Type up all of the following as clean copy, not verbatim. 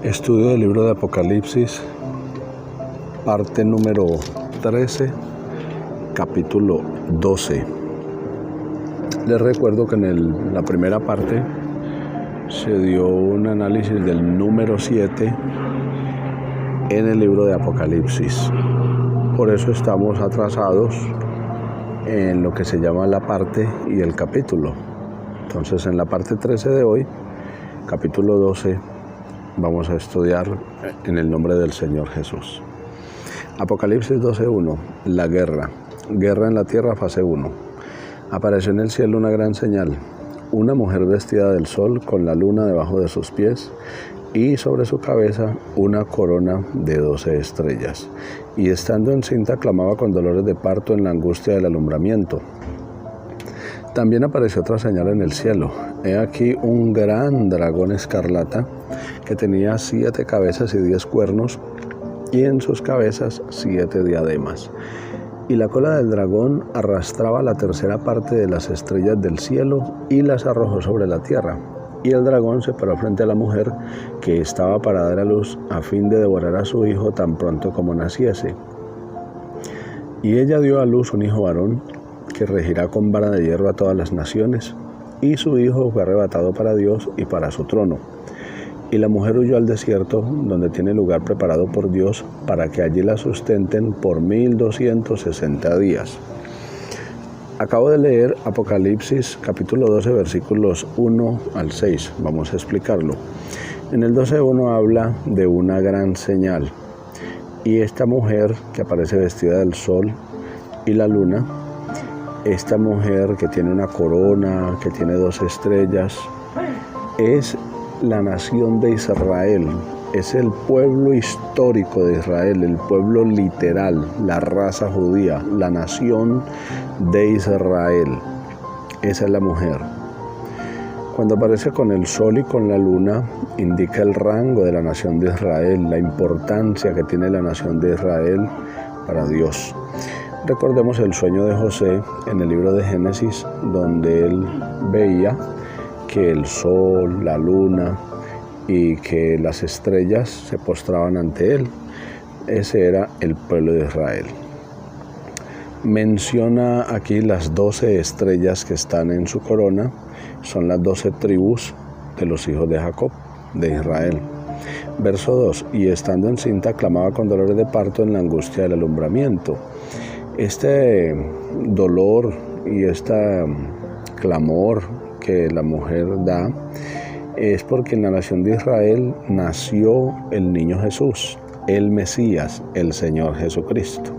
Estudio del libro de Apocalipsis, parte número 13, capítulo 12. Les recuerdo que en la primera parte se dio un análisis del número 7 en el libro de Apocalipsis. Por eso estamos atrasados en lo que se llama la parte y el capítulo. Entonces, en la parte 13 de hoy, capítulo 12, vamos a estudiar en el nombre del Señor Jesús. Apocalipsis 12:1, la guerra. Guerra en la tierra, fase 1. Apareció en el cielo una gran señal, una mujer vestida del sol con la luna debajo de sus pies y sobre su cabeza una corona de 12 estrellas. Y estando encinta clamaba con dolores de parto en la angustia del alumbramiento. También apareció otra señal en el cielo. He aquí un gran dragón escarlata que tenía 7 cabezas y 10 cuernos, y en sus cabezas 7 diademas. Y la cola del dragón arrastraba la tercera parte de las estrellas del cielo y las arrojó sobre la tierra. Y el dragón se paró frente a la mujer que estaba para dar a luz, a fin de devorar a su hijo tan pronto como naciese. Y ella dio a luz un hijo varón, que regirá con vara de hierro a todas las naciones, y su hijo fue arrebatado para Dios y para su trono. Y la mujer huyó al desierto, donde tiene lugar preparado por Dios, para que allí la sustenten por 1260 días. Acabo de leer Apocalipsis capítulo 12, versículos 1 al 6. Vamos a explicarlo. En el 12:1 habla de una gran señal. Y esta mujer que aparece vestida del sol y la luna, esta mujer que tiene una corona, que tiene 2 estrellas, es la nación de Israel, es el pueblo histórico de Israel, el pueblo literal, la raza judía, la nación de Israel. Esa es la mujer. Cuando aparece con el sol y con la luna, indica el rango de la nación de Israel, la importancia que tiene la nación de Israel para Dios. Recordemos el sueño de José en el libro de Génesis, donde él veía que el sol, la luna y que las estrellas se postraban ante él. Ese era el pueblo de Israel. Menciona aquí las 12 estrellas que están en su corona, son las 12 tribus de los hijos de Jacob, de Israel. Verso 2, y estando encinta clamaba con dolores de parto en la angustia del alumbramiento. Este dolor y este clamor que la mujer da es porque en la nación de Israel nació el niño Jesús, el Mesías, el Señor Jesucristo.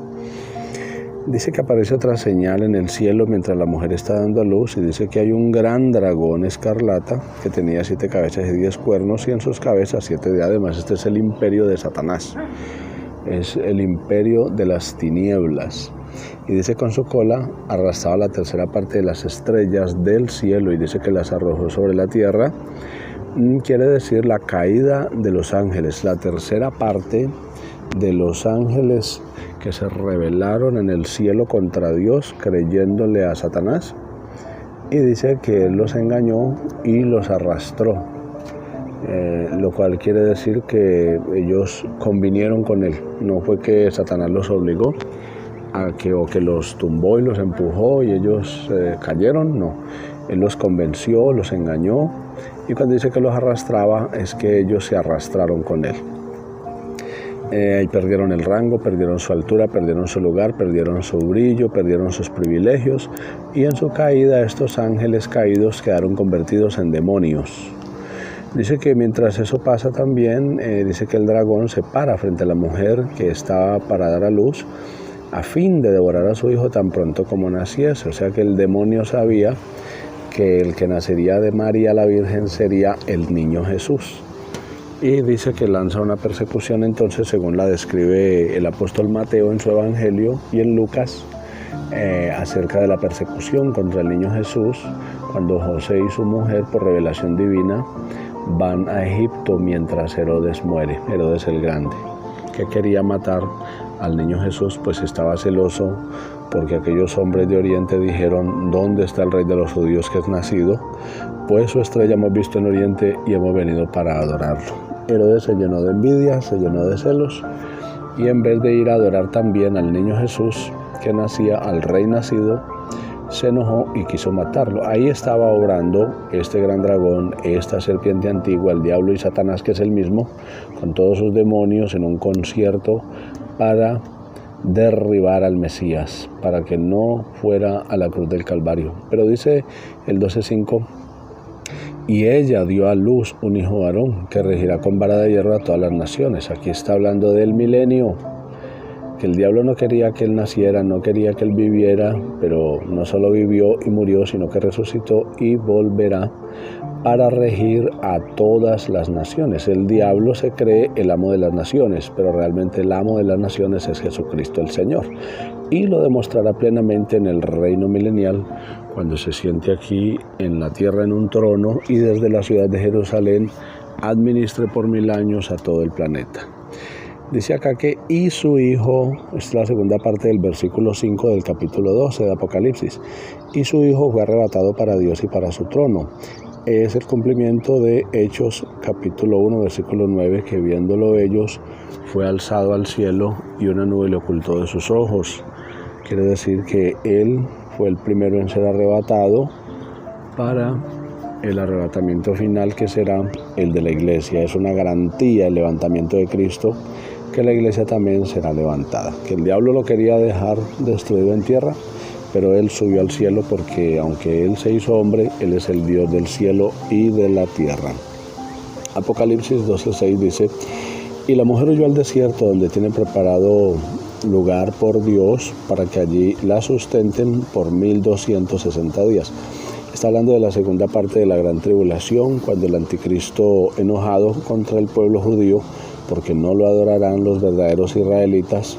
Dice que aparece otra señal en el cielo mientras la mujer está dando a luz, y dice que hay un gran dragón escarlata que tenía 7 cabezas y 10 cuernos, y en sus cabezas 7 diademas. Este es el imperio de Satanás, es el imperio de las tinieblas. Y dice con su cola arrastraba la tercera parte de las estrellas del cielo, y dice que las arrojó sobre la tierra. Quiere decir la caída de los ángeles, la tercera parte de los ángeles que se rebelaron en el cielo contra Dios, creyéndole a Satanás. Y dice que él los engañó y los arrastró, lo cual quiere decir que ellos convinieron con él. No fue que Satanás los obligó o que los tumbó y los empujó y ellos cayeron, no. Él los convenció, los engañó, y cuando dice que los arrastraba es que ellos se arrastraron con él. Y perdieron el rango, perdieron su altura, perdieron su lugar, perdieron su brillo, perdieron sus privilegios, y en su caída estos ángeles caídos quedaron convertidos en demonios. Dice que mientras eso pasa también, dice que el dragón se para frente a la mujer que estaba para dar a luz, a fin de devorar a su hijo tan pronto como naciese. O sea que el demonio sabía que el que nacería de María la Virgen sería el niño Jesús. Y dice que lanza una persecución entonces, según la describe el apóstol Mateo en su evangelio y en Lucas, acerca de la persecución contra el niño Jesús, cuando José y su mujer, por revelación divina, van a Egipto mientras Herodes muere, Herodes el Grande, que quería matar al niño Jesús, pues estaba celoso porque aquellos hombres de Oriente dijeron: ¿dónde está el rey de los judíos que es nacido? Pues su estrella hemos visto en Oriente y hemos venido para adorarlo. Herodes se llenó de envidia, se llenó de celos, y en vez de ir a adorar también al niño Jesús que nacía, al rey nacido, se enojó y quiso matarlo. Ahí estaba obrando este gran dragón, esta serpiente antigua, el diablo y Satanás, que es el mismo, con todos sus demonios en un concierto para derribar al Mesías, para que no fuera a la cruz del Calvario. Pero dice el 12:5, y ella dio a luz un hijo varón que regirá con vara de hierro a todas las naciones. Aquí está hablando del milenio, que el diablo no quería que él naciera, no quería que él viviera, pero no solo vivió y murió, sino que resucitó y volverá para regir a todas las naciones. El diablo se cree el amo de las naciones, pero realmente el amo de las naciones es Jesucristo el Señor. Y lo demostrará plenamente en el reino milenial, cuando se siente aquí en la tierra en un trono y desde la ciudad de Jerusalén administre por 1000 años a todo el planeta. Dice acá que y su hijo, es la segunda parte del versículo 5 del capítulo 12 de Apocalipsis, y su hijo fue arrebatado para Dios y para su trono. Es el cumplimiento de Hechos capítulo 1 versículo 9, que viéndolo ellos fue alzado al cielo y una nube le ocultó de sus ojos. Quiere decir que él fue el primero en ser arrebatado para el arrebatamiento final, que será el de la iglesia. Es una garantía el levantamiento de Cristo, que la iglesia también será levantada. Que el diablo lo quería dejar destruido en tierra, pero él subió al cielo porque aunque él se hizo hombre, él es el Dios del cielo y de la tierra. Apocalipsis 12:6 dice, y la mujer huyó al desierto, donde tiene preparado lugar por Dios para que allí la sustenten por 1260 días. Está hablando de la segunda parte de la gran tribulación, cuando el anticristo, enojado contra el pueblo judío porque no lo adorarán los verdaderos israelitas,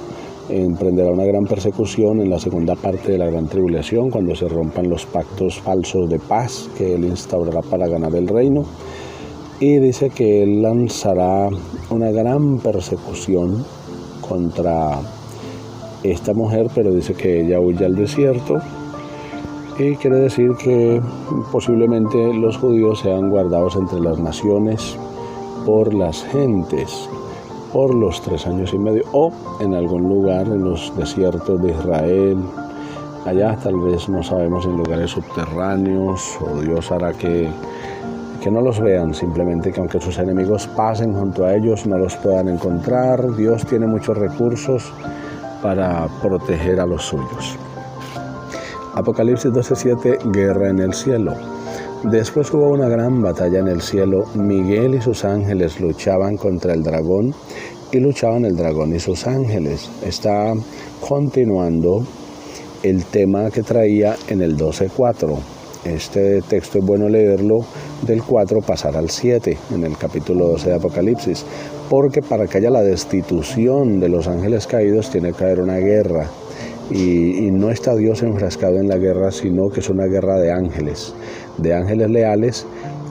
emprenderá una gran persecución en la segunda parte de la gran tribulación, cuando se rompan los pactos falsos de paz que él instaurará para ganar el reino. Y dice que él lanzará una gran persecución contra esta mujer, pero dice que ella huye al desierto. Y quiere decir que posiblemente los judíos sean guardados entre las naciones por las gentes por los 3 años y medio, o en algún lugar en los desiertos de Israel, allá tal vez, no sabemos, en lugares subterráneos, o Dios hará que no los vean, simplemente que aunque sus enemigos pasen junto a ellos no los puedan encontrar. Dios tiene muchos recursos para proteger a los suyos. Apocalipsis 12:7, guerra en el cielo. Después hubo una gran batalla en el cielo. Miguel y sus ángeles luchaban contra el dragón, y luchaban el dragón y sus ángeles. Está continuando el tema que traía en el 12:4. Este texto es bueno leerlo del 4 pasar al 7 en el capítulo 12 de Apocalipsis, porque para que haya la destitución de los ángeles caídos tiene que haber una guerra. Y no está Dios enfrascado en la guerra, sino que es una guerra de ángeles leales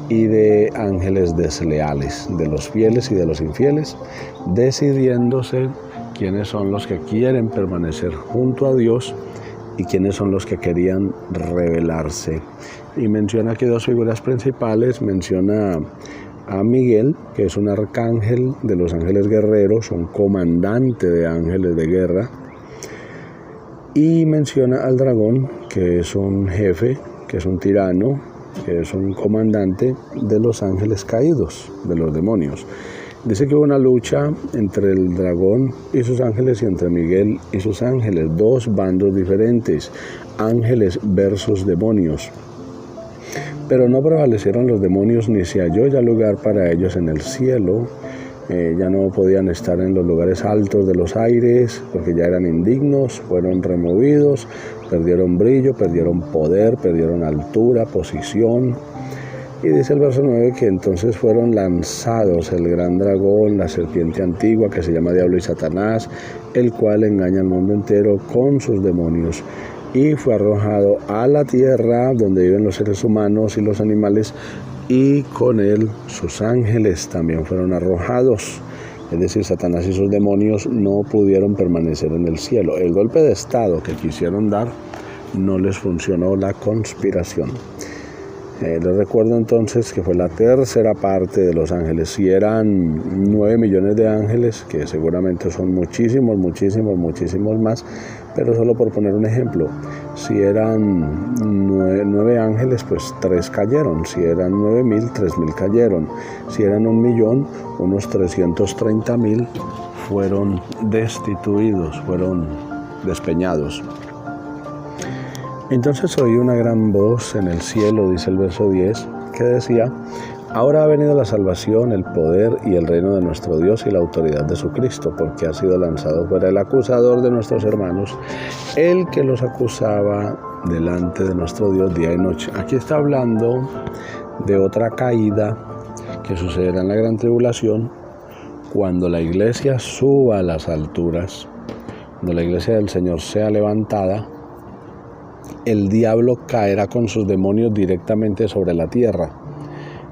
y de ángeles desleales, de los fieles y de los infieles, decidiéndose quiénes son los que quieren permanecer junto a Dios y quiénes son los que querían rebelarse. Y menciona aquí 2 figuras principales. Menciona a Miguel, que es un arcángel de los ángeles guerreros, un comandante de ángeles de guerra. Y menciona al dragón, que es un jefe, que es un tirano, que es un comandante de los ángeles caídos, de los demonios. Dice que hubo una lucha entre el dragón y sus ángeles y entre Miguel y sus ángeles, 2 bandos diferentes, ángeles versus demonios. Pero no prevalecieron los demonios, ni se halló ya lugar para ellos en el cielo. Ya no podían estar en los lugares altos de los aires, porque ya eran indignos, fueron removidos, perdieron brillo, perdieron poder, perdieron altura, posición. Y dice el verso 9 que entonces fueron lanzados el gran dragón, la serpiente antigua, que se llama Diablo y Satanás, el cual engaña al mundo entero con sus demonios. Y fue arrojado a la tierra, donde viven los seres humanos y los animales, y con él sus ángeles también fueron arrojados. Es decir, Satanás y sus demonios no pudieron permanecer en el cielo. El golpe de estado que quisieron dar no les funcionó, la conspiración. Les recuerdo entonces que fue la tercera parte de los ángeles. Si eran 9 millones de ángeles, que seguramente son muchísimos más, pero solo por poner un ejemplo, si eran 9 ángeles, pues 3 cayeron. Si eran 9.000, 3.000 cayeron. Si eran 1.000.000, unos 330.000 fueron destituidos, fueron despeñados. Entonces oí una gran voz en el cielo, dice el verso 10, que decía: ahora ha venido la salvación, el poder y el reino de nuestro Dios y la autoridad de su Cristo, porque ha sido lanzado fuera el acusador de nuestros hermanos, el que los acusaba delante de nuestro Dios día y noche. Aquí está hablando de otra caída que sucederá en la gran tribulación, cuando la iglesia suba a las alturas, cuando la iglesia del Señor sea levantada. El diablo caerá con sus demonios directamente sobre la tierra.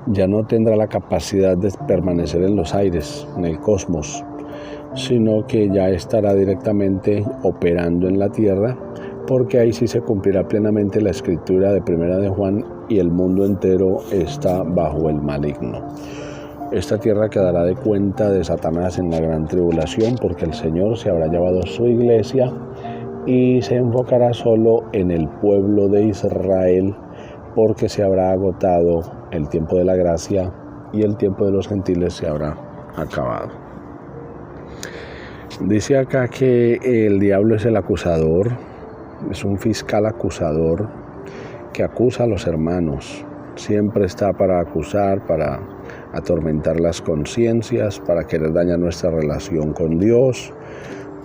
Ya no tendrá la capacidad de permanecer en los aires, en el cosmos, sino que ya estará directamente operando en la tierra, porque ahí sí se cumplirá plenamente la escritura de Primera de Juan, y el mundo entero está bajo el maligno. Esta tierra quedará de cuenta de Satanás en la gran tribulación, porque el Señor se habrá llevado su iglesia y se enfocará solo en el pueblo de Israel, porque se habrá agotado el tiempo de la gracia y el tiempo de los gentiles se habrá acabado. Dice acá que el diablo es el acusador, es un fiscal acusador que acusa a los hermanos. Siempre está para acusar, para atormentar las conciencias, para querer dañar nuestra relación con Dios,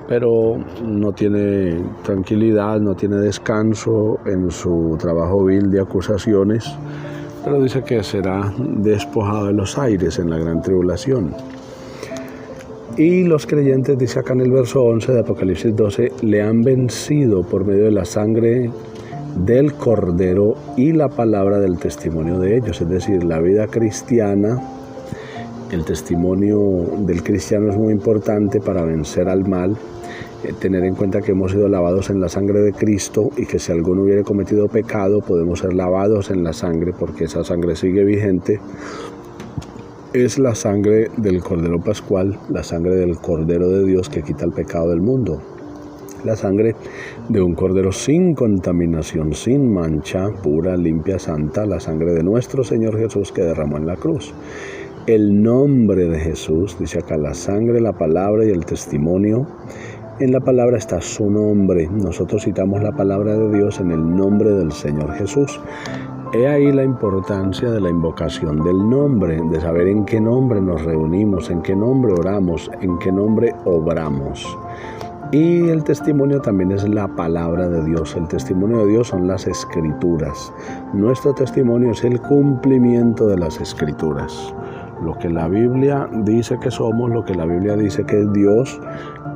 pero no tiene tranquilidad, no tiene descanso en su trabajo vil de acusaciones, pero dice que será despojado de los aires en la gran tribulación. Y los creyentes, dice acá en el verso 11 de Apocalipsis 12, le han vencido por medio de la sangre del Cordero y la palabra del testimonio de ellos. Es decir, la vida cristiana, el testimonio del cristiano es muy importante para vencer al mal. Tener en cuenta que hemos sido lavados en la sangre de Cristo, y que si alguno hubiere cometido pecado, podemos ser lavados en la sangre, porque esa sangre sigue vigente. Es la sangre del Cordero Pascual, la sangre del Cordero de Dios que quita el pecado del mundo. La sangre de un Cordero sin contaminación, sin mancha, pura, limpia, santa, la sangre de nuestro Señor Jesús que derramó en la cruz. El nombre de Jesús, dice acá, la sangre, la palabra y el testimonio. En la palabra está su nombre. Nosotros citamos la palabra de Dios en el nombre del Señor Jesús. He ahí la importancia de la invocación del nombre, de saber en qué nombre nos reunimos, en qué nombre oramos, en qué nombre obramos. Y el testimonio también es la palabra de Dios. El testimonio de Dios son las Escrituras. Nuestro testimonio es el cumplimiento de las Escrituras. Lo que la Biblia dice que somos, lo que la Biblia dice que es Dios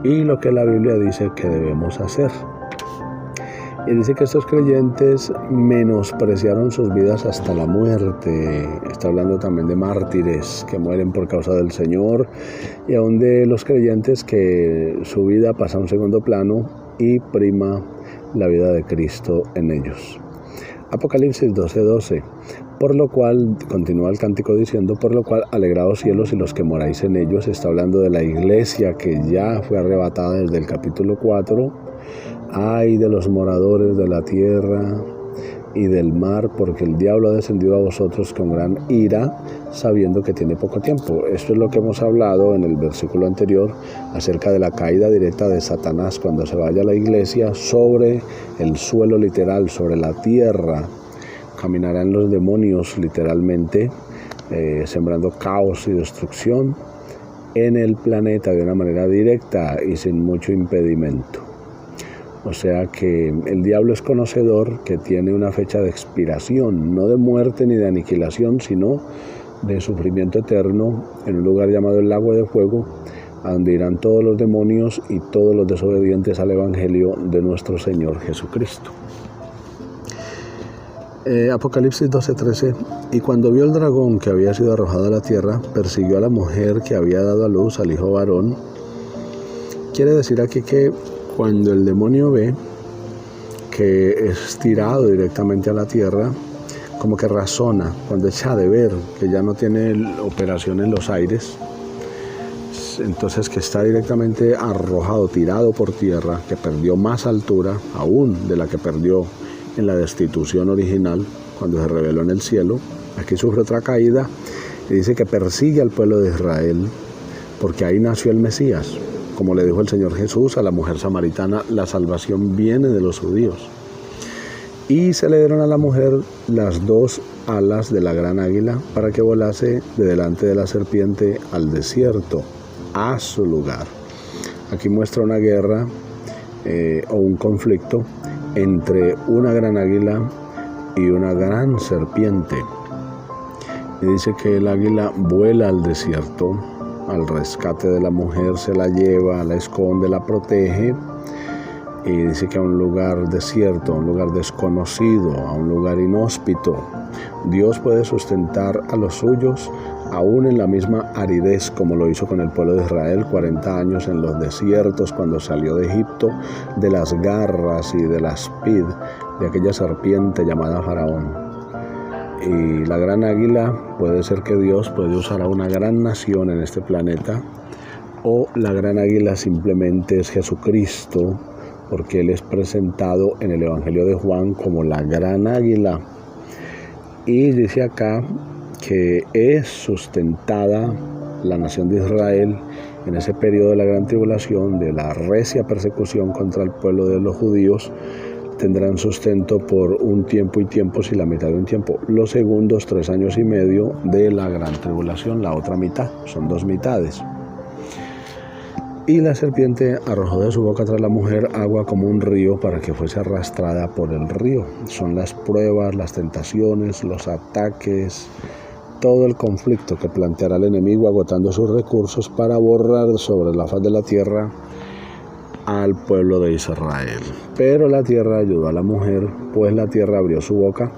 y lo que la Biblia dice que debemos hacer. Y dice que estos creyentes menospreciaron sus vidas hasta la muerte. Está hablando también de mártires que mueren por causa del Señor, y aún de los creyentes que su vida pasa a un segundo plano y prima la vida de Cristo en ellos. Apocalipsis 12:12. Por lo cual, continúa el cántico diciendo, por lo cual, alegraos cielos y los que moráis en ellos. Está hablando de la iglesia que ya fue arrebatada desde el capítulo 4. Ay de los moradores de la tierra y del mar, porque el diablo ha descendido a vosotros con gran ira, sabiendo que tiene poco tiempo. Esto es lo que hemos hablado en el versículo anterior acerca de la caída directa de Satanás cuando se vaya a la iglesia sobre el suelo literal, sobre la tierra. Caminarán los demonios literalmente, sembrando caos y destrucción en el planeta de una manera directa y sin mucho impedimento. O sea que el diablo es conocedor que tiene una fecha de expiración, no de muerte ni de aniquilación, sino de sufrimiento eterno en un lugar llamado el lago de fuego, a donde irán todos los demonios y todos los desobedientes al Evangelio de nuestro Señor Jesucristo. Apocalipsis 12:13. Y cuando vio el dragón que había sido arrojado a la tierra, persiguió a la mujer que había dado a luz al hijo varón. Quiere decir aquí que cuando el demonio ve que es tirado directamente a la tierra, como que razona, cuando echa de ver que ya no tiene operación en los aires, entonces que está directamente arrojado, tirado por tierra, que perdió más altura aún de la que perdió en la destitución original, cuando se reveló en el cielo. Aquí sufre otra caída y dice que persigue al pueblo de Israel, porque ahí nació el Mesías. Como le dijo el Señor Jesús a la mujer samaritana, la salvación viene de los judíos. Y se le dieron a la mujer las 2 alas de la gran águila para que volase de delante de la serpiente al desierto, a su lugar. Aquí muestra una guerra o un conflicto entre una gran águila y una gran serpiente. Y dice que el águila vuela al desierto, al rescate de la mujer, se la lleva, la esconde, la protege, y dice que a un lugar desierto, a un lugar desconocido, a un lugar inhóspito, Dios puede sustentar a los suyos aún en la misma aridez, como lo hizo con el pueblo de Israel 40 años en los desiertos, cuando salió de Egipto, de las garras y de la aspid de aquella serpiente llamada Faraón. Y la gran águila, puede ser que Dios puede usar a una gran nación en este planeta, o la gran águila simplemente es Jesucristo, porque Él es presentado en el Evangelio de Juan como la gran águila. Y dice acá que es sustentada la nación de Israel en ese periodo de la gran tribulación, de la recia persecución contra el pueblo de los judíos. Tendrán sustento por un tiempo y tiempos y la mitad de un tiempo. Los segundos 3 años y medio de la gran tribulación, la otra mitad, son 2 mitades. Y la serpiente arrojó de su boca tras la mujer agua como un río para que fuese arrastrada por el río. Son las pruebas, las tentaciones, los ataques, todo el conflicto que planteará el enemigo agotando sus recursos para borrar sobre la faz de la tierra al pueblo de Israel. Pero la tierra ayudó a la mujer, pues la tierra abrió su boca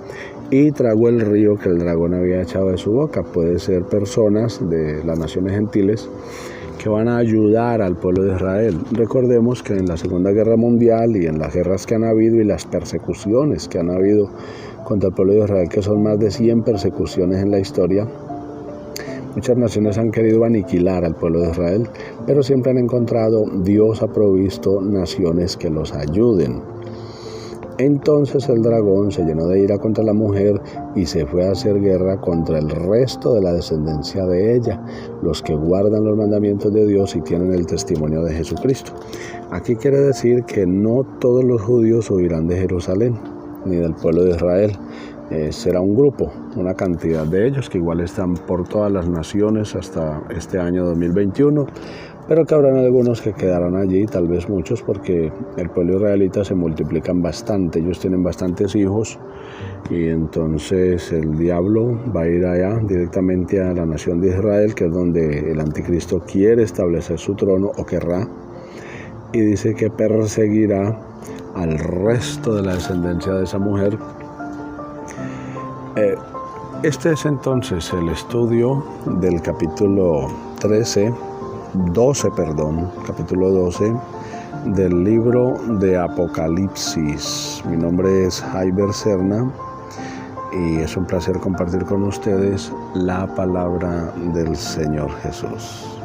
y tragó el río que el dragón había echado de su boca. Puede ser personas de las naciones gentiles que van a ayudar al pueblo de Israel. Recordemos que en la Segunda Guerra Mundial y en las guerras que han habido y las persecuciones que han habido contra el pueblo de Israel, que son más de 100 persecuciones en la historia, muchas naciones han querido aniquilar al pueblo de Israel, pero siempre han encontrado, Dios ha provisto naciones que los ayuden. Entonces el dragón se llenó de ira contra la mujer y se fue a hacer guerra contra el resto de la descendencia de ella, los que guardan los mandamientos de Dios y tienen el testimonio de Jesucristo. Aquí quiere decir que no todos los judíos huirán de Jerusalén, ni del pueblo de Israel. Será un grupo, una cantidad de ellos que igual están por todas las naciones hasta este año 2021, pero que habrán algunos que quedarán allí, tal vez muchos, porque el pueblo israelita se multiplican bastante, ellos tienen bastantes hijos, y entonces el diablo va a ir allá directamente a la nación de Israel, que es donde el anticristo quiere establecer su trono, o querrá, y dice que perseguirá al resto de la descendencia de esa mujer. Este es entonces el estudio del capítulo 12 del libro de Apocalipsis. Mi nombre es Jaiber Serna y es un placer compartir con ustedes la palabra del Señor Jesús.